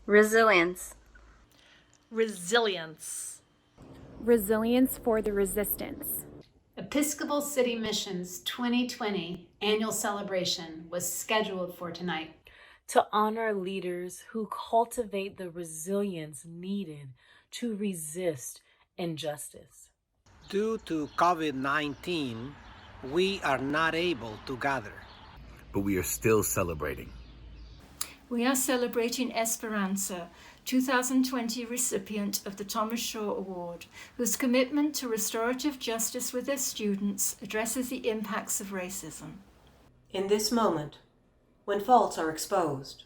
Resilience. Resilience. Resilience for the resistance. Episcopal City Mission's 2020 Annual Celebration was scheduled for tonight. To honor leaders who cultivate the resilience needed to resist injustice. Due to COVID-19, we are not able to gather. But we are still celebrating. We are celebrating Esperanza, 2020 recipient of the Thomas Shaw Award, whose commitment to restorative justice with their students addresses the impacts of racism. In this moment, when faults are exposed,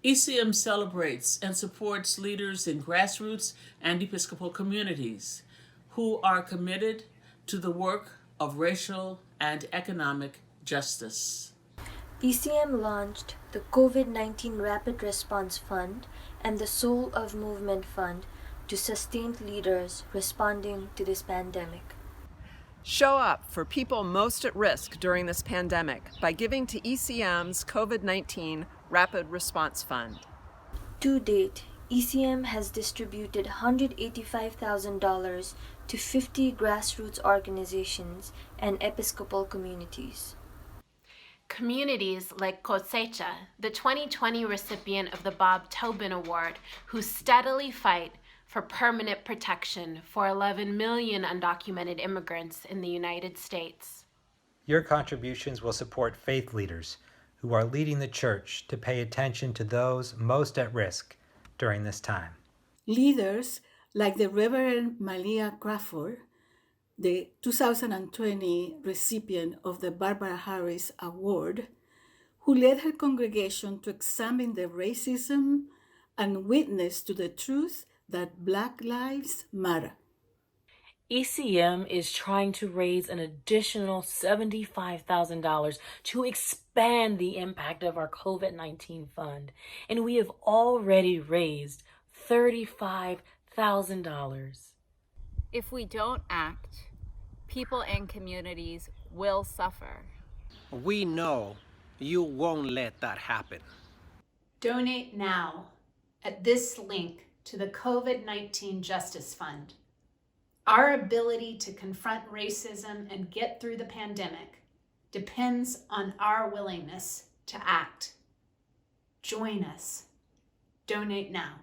ECM celebrates and supports leaders in grassroots and Episcopal communities who are committed to the work of racial and economic justice. ECM launched the COVID-19 Rapid Response Fund and the Soul of Movement Fund to sustain leaders responding to this pandemic. Show up for people most at risk during this pandemic by giving to ECM's COVID-19 Rapid Response Fund. To date, ECM has distributed $185,000 to 50 grassroots organizations and Episcopal communities. Communities like Cosecha, the 2020 recipient of the Bob Tobin Award, who steadily fight for permanent protection for 11 million undocumented immigrants in the United States. Your contributions will support faith leaders who are leading the church to pay attention to those most at risk during this time. Leaders like the Reverend Malia Crawford, the 2020 recipient of the Barbara Harris Award, who led her congregation to examine the racism and witness to the truth that Black lives matter. ECM is trying to raise an additional $75,000 to expand the impact of our COVID-19 fund, and we have already raised $35,000. If we don't act, people and communities will suffer. We know you won't let that happen. Donate now at this link to the COVID-19 Justice Fund. Our ability to confront racism and get through the pandemic depends on our willingness to act. Join us. Donate now.